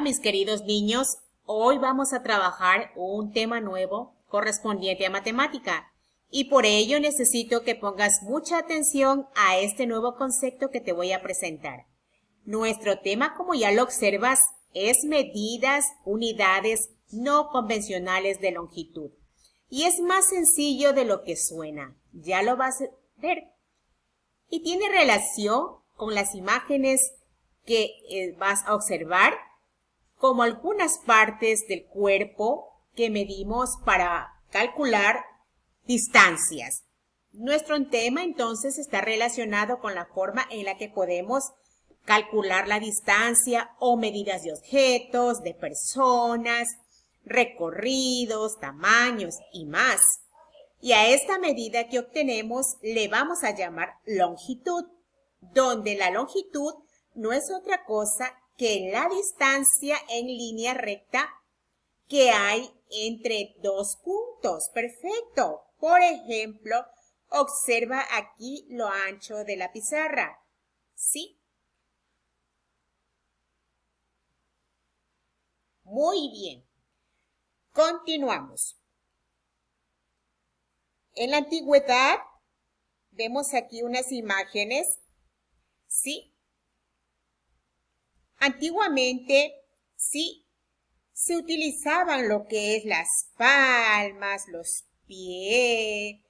mis queridos niños. Hoy vamos a trabajar un tema nuevo correspondiente a matemática y por ello necesito que pongas mucha atención a este nuevo concepto que te voy a presentar. Nuestro tema, como ya lo observas, es medidas, unidades no convencionales de longitud. Y es más sencillo de lo que suena. Ya lo vas a ver. Y tiene relación con las imágenes que vas a observar, como algunas partes del cuerpo que medimos para calcular distancias. Nuestro tema entonces está relacionado con la forma en la que podemos calcular la distancia o medidas de objetos, de personas, recorridos, tamaños y más. Y a esta medida que obtenemos le vamos a llamar longitud, donde la longitud no es otra cosa que la distancia en línea recta que hay entre dos puntos. Perfecto. Por ejemplo, observa aquí lo ancho de la pizarra. ¿Sí? Muy bien. Continuamos. En la antigüedad, vemos aquí unas imágenes, ¿sí? Antiguamente, sí, se utilizaban lo que es las palmas, los pies,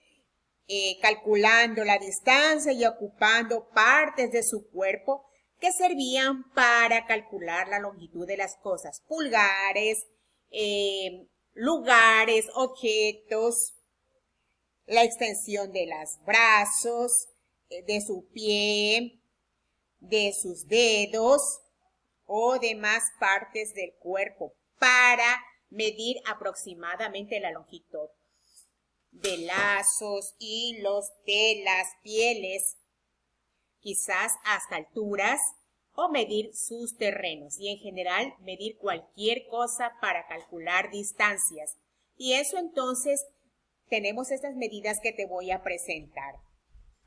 calculando la distancia y ocupando partes de su cuerpo que servían para calcular la longitud de las cosas, pulgares, lugares, objetos, la extensión de los brazos, de su pie, de sus dedos o demás partes del cuerpo para medir aproximadamente la longitud de lazos, hilos, telas, pieles, quizás hasta alturas, o medir sus terrenos y en general medir cualquier cosa para calcular distancias. Y eso entonces tenemos estas medidas que te voy a presentar.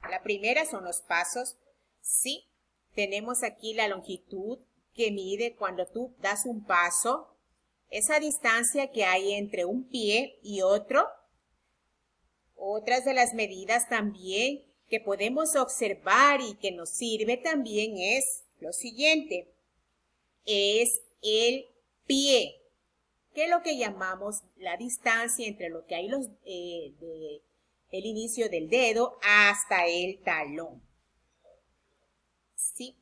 La primera son los pasos. Sí, tenemos aquí la longitud que mide cuando tú das un paso, esa distancia que hay entre un pie y otro. Otras de las medidas también que podemos observar y que nos sirve también es lo siguiente. Es el pie, que es lo que llamamos la distancia entre lo que hay el inicio del dedo hasta el talón. ¿Sí?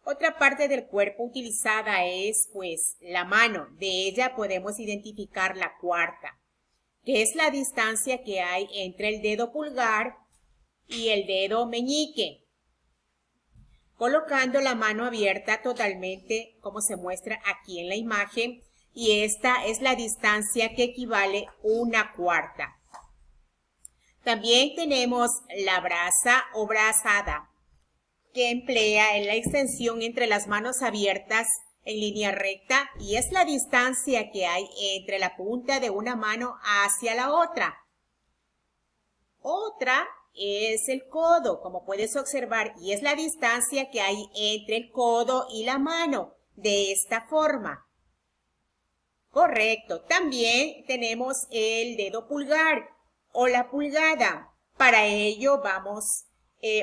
Otra parte del cuerpo utilizada es, pues, la mano. De ella podemos identificar la cuarta, que es la distancia que hay entre el dedo pulgar y el dedo meñique, colocando la mano abierta totalmente como se muestra aquí en la imagen, y esta es la distancia que equivale a una cuarta. También tenemos la braza o brazada, que emplea en la extensión entre las manos abiertas en línea recta y es la distancia que hay entre la punta de una mano hacia la otra. Otra es el codo, como puedes observar, y es la distancia que hay entre el codo y la mano, de esta forma. Correcto. También tenemos el dedo pulgar o la pulgada. Para ello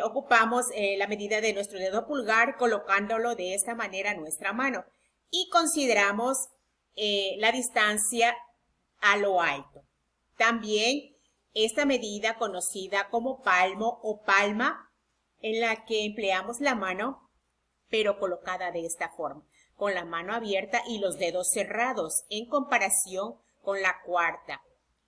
ocupamos la medida de nuestro dedo pulgar colocándolo de esta manera en nuestra mano y consideramos la distancia a lo alto. También esta medida conocida como palmo o palma, en la que empleamos la mano pero colocada de esta forma, con la mano abierta y los dedos cerrados en comparación con la cuarta.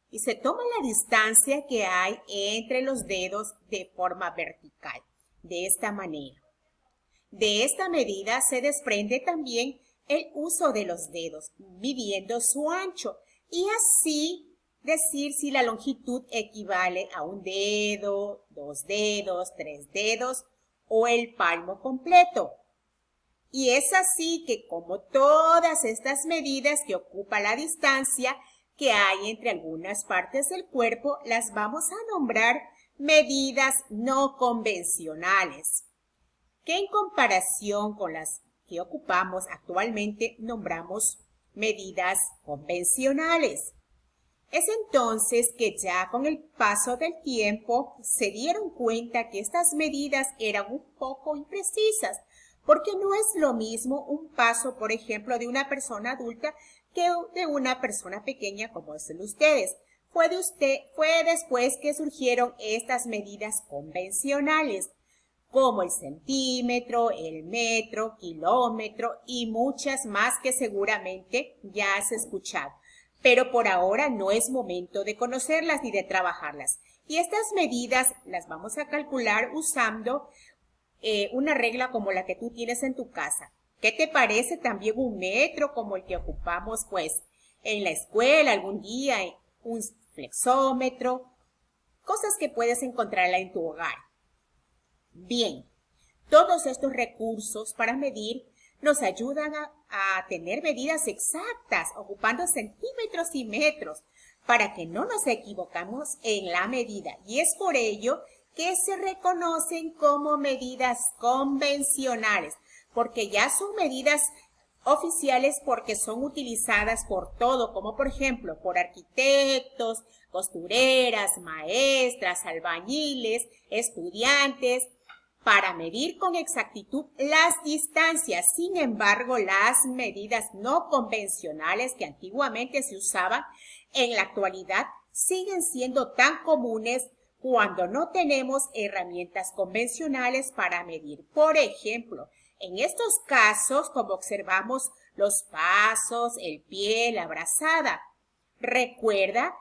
Y se toma la distancia que hay entre los dedos de forma vertical, de esta manera. De esta medida se desprende también el uso de los dedos, midiendo su ancho, y así decir si la longitud equivale a un dedo, 2 dedos, 3 dedos o el palmo completo. Y es así que, como todas estas medidas que ocupa la distancia que hay entre algunas partes del cuerpo, las vamos a nombrar medidas no convencionales, que en comparación con las que ocupamos actualmente nombramos medidas convencionales. Es entonces que ya con el paso del tiempo se dieron cuenta que estas medidas eran un poco imprecisas, porque no es lo mismo un paso, por ejemplo, de una persona adulta que de una persona pequeña como es el de ustedes. Fue después que surgieron estas medidas convencionales, como el centímetro, el metro, kilómetro y muchas más que seguramente ya has escuchado. Pero por ahora no es momento de conocerlas ni de trabajarlas. Y estas medidas las vamos a calcular usando una regla como la que tú tienes en tu casa. ¿Qué te parece también un metro como el que ocupamos pues en la escuela algún día? Un flexómetro, cosas que puedes encontrarla en tu hogar. Bien, todos estos recursos para medir nos ayudan a tener medidas exactas, ocupando centímetros y metros, para que no nos equivocamos en la medida. Y es por ello que se reconocen como medidas convencionales, porque ya son medidas oficiales porque son utilizadas por todo, como por ejemplo por arquitectos, costureras, maestras, albañiles, estudiantes, para medir con exactitud las distancias. Sin embargo, las medidas no convencionales que antiguamente se usaban, en la actualidad siguen siendo tan comunes cuando no tenemos herramientas convencionales para medir. Por ejemplo, en estos casos, como observamos, los pasos, el pie, la brazada. Recuerda,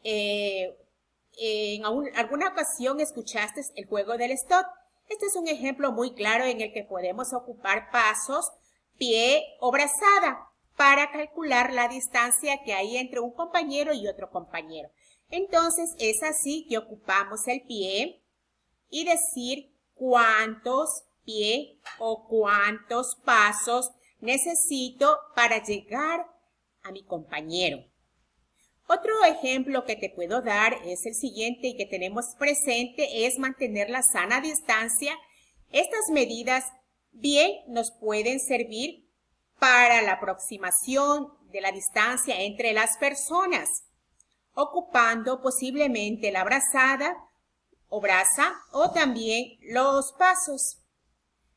en alguna ocasión escuchaste el juego del stop. Este es un ejemplo muy claro en el que podemos ocupar pasos, pie o brazada para calcular la distancia que hay entre un compañero y otro compañero. Entonces, es así que ocupamos el pie y decir cuántos pie o cuántos pasos necesito para llegar a mi compañero. Otro ejemplo que te puedo dar es el siguiente y que tenemos presente es mantener la sana distancia. Estas medidas bien nos pueden servir para la aproximación de la distancia entre las personas, ocupando posiblemente la brazada o braza o también los pasos.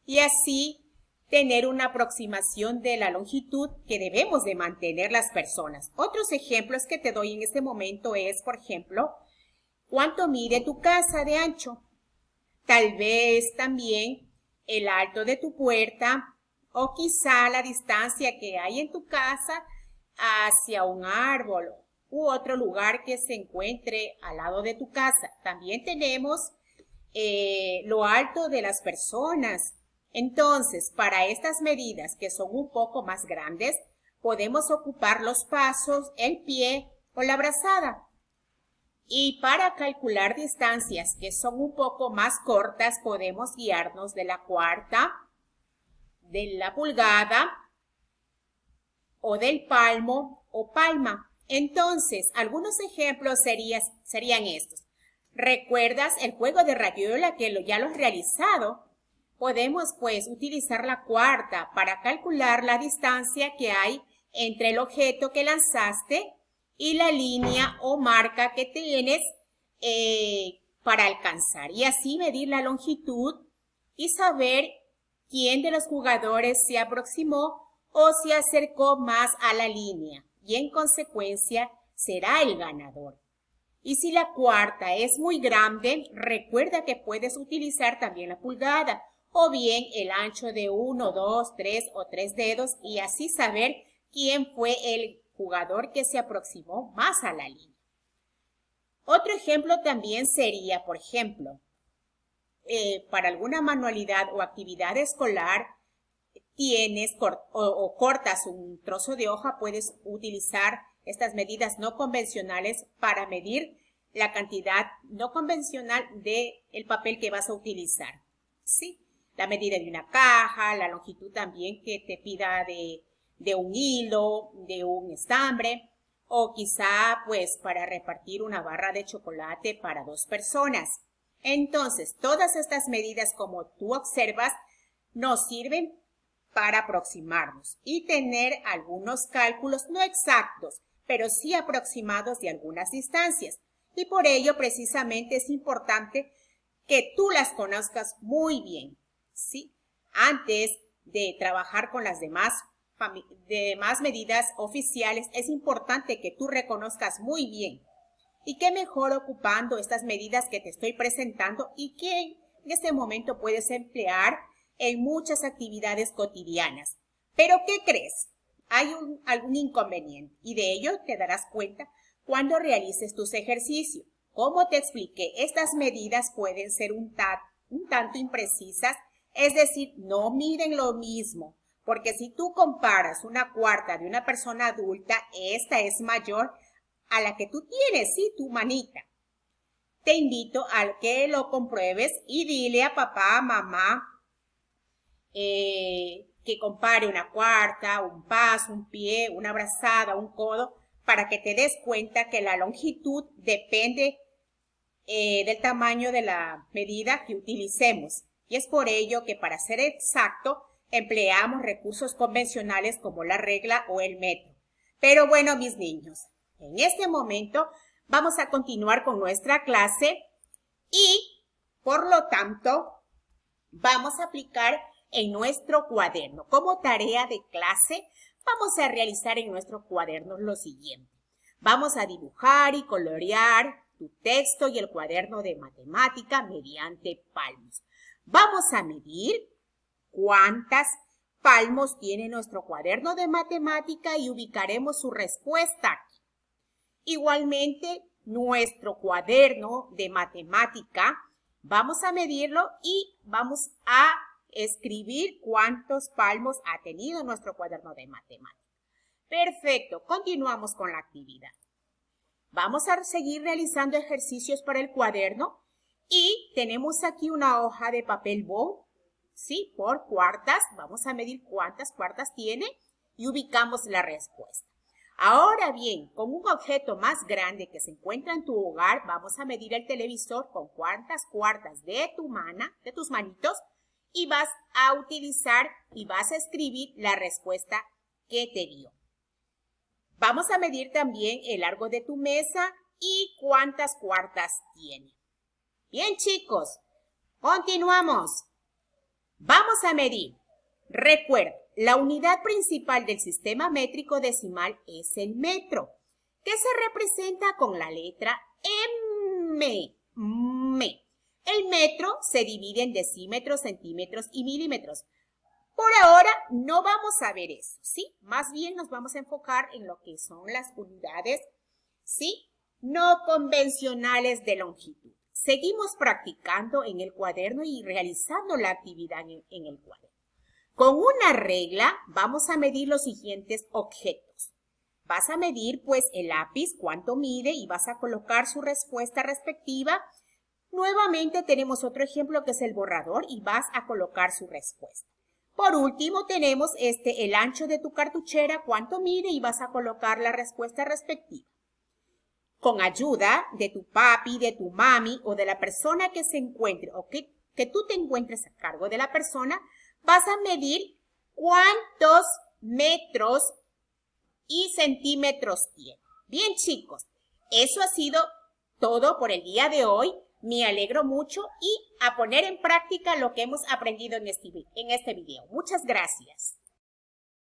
Y así tener una aproximación de la longitud que debemos de mantener las personas. Otros ejemplos que te doy en este momento es, por ejemplo, ¿cuánto mide tu casa de ancho? Tal vez también el alto de tu puerta o quizá la distancia que hay en tu casa hacia un árbol u otro lugar que se encuentre al lado de tu casa. También tenemos lo alto de las personas. Entonces, para estas medidas que son un poco más grandes, podemos ocupar los pasos, el pie o la brazada. Y para calcular distancias que son un poco más cortas, podemos guiarnos de la cuarta, de la pulgada o del palmo o palma. Entonces, algunos ejemplos serían estos. ¿Recuerdas el juego de rayuela que ya lo has realizado? Podemos pues utilizar la cuarta para calcular la distancia que hay entre el objeto que lanzaste y la línea o marca que tienes para alcanzar. Y así medir la longitud y saber quién de los jugadores se aproximó o se acercó más a la línea. Y en consecuencia será el ganador. Y si la cuarta es muy grande, recuerda que puedes utilizar también la pulgada o bien el ancho de 1, 2, 3 o 3 dedos y así saber quién fue el jugador que se aproximó más a la línea. Otro ejemplo también sería, por ejemplo, para alguna manualidad o actividad escolar, cortas un trozo de hoja, puedes utilizar estas medidas no convencionales para medir la cantidad no convencional del papel que vas a utilizar. ¿Sí? La medida de una caja, la longitud también que te pida de un hilo, de un estambre, o quizá pues para repartir una barra de chocolate para 2 personas. Entonces, todas estas medidas, como tú observas, nos sirven para aproximarnos y tener algunos cálculos no exactos, pero sí aproximados de algunas distancias. Y por ello, precisamente, es importante que tú las conozcas muy bien, ¿sí? Antes de trabajar con las demás medidas oficiales, es importante que tú reconozcas muy bien. Y qué mejor ocupando estas medidas que te estoy presentando y que en este momento puedes emplear en muchas actividades cotidianas. Pero, ¿qué crees? Hay algún inconveniente y de ello te darás cuenta cuando realices tus ejercicios. Como te expliqué, estas medidas pueden ser un tanto imprecisas, es decir, no miden lo mismo, porque si tú comparas una cuarta de una persona adulta, esta es mayor a la que tú tienes, ¿sí? Tu manita. Te invito a que lo compruebes y dile a papá, mamá, que compare una cuarta, un paso, un pie, una brazada, un codo, para que te des cuenta que la longitud depende del tamaño de la medida que utilicemos. Y es por ello que para ser exacto, empleamos recursos convencionales como la regla o el metro. Pero bueno, mis niños, en este momento vamos a continuar con nuestra clase y, por lo tanto, vamos a aplicar en nuestro cuaderno. Como tarea de clase, vamos a realizar en nuestro cuaderno lo siguiente. Vamos a dibujar y colorear tu texto y el cuaderno de matemática mediante palmos. Vamos a medir cuántas palmos tiene nuestro cuaderno de matemática y ubicaremos su respuesta aquí. Igualmente, nuestro cuaderno de matemática, vamos a medirlo y vamos a escribir cuántos palmos ha tenido nuestro cuaderno de matemática. Perfecto, continuamos con la actividad. Vamos a seguir realizando ejercicios para el cuaderno y tenemos aquí una hoja de papel bond, ¿sí? Por cuartas, vamos a medir cuántas cuartas tiene y ubicamos la respuesta. Ahora bien, con un objeto más grande que se encuentra en tu hogar, vamos a medir el televisor con cuántas cuartas de tus manitos y vas a utilizar y vas a escribir la respuesta que te dio. Vamos a medir también el largo de tu mesa y cuántas cuartas tiene. Bien, chicos, continuamos. Vamos a medir. Recuerda, la unidad principal del sistema métrico decimal es el metro, que se representa con la letra M. El metro se divide en decímetros, centímetros y milímetros. Por ahora no vamos a ver eso, ¿sí? Más bien nos vamos a enfocar en lo que son las unidades, ¿sí? No convencionales de longitud. Seguimos practicando en el cuaderno y realizando la actividad en el cuaderno. Con una regla vamos a medir los siguientes objetos. Vas a medir pues el lápiz, cuánto mide y vas a colocar su respuesta respectiva. Nuevamente tenemos otro ejemplo que es el borrador y vas a colocar su respuesta. Por último tenemos el ancho de tu cartuchera, cuánto mide y vas a colocar la respuesta respectiva. Con ayuda de tu papi, de tu mami o de la persona que se encuentre o que tú te encuentres a cargo de la persona, vas a medir cuántos metros y centímetros tiene. Bien, chicos, eso ha sido todo por el día de hoy. Me alegro mucho y a poner en práctica lo que hemos aprendido en este video. Muchas gracias.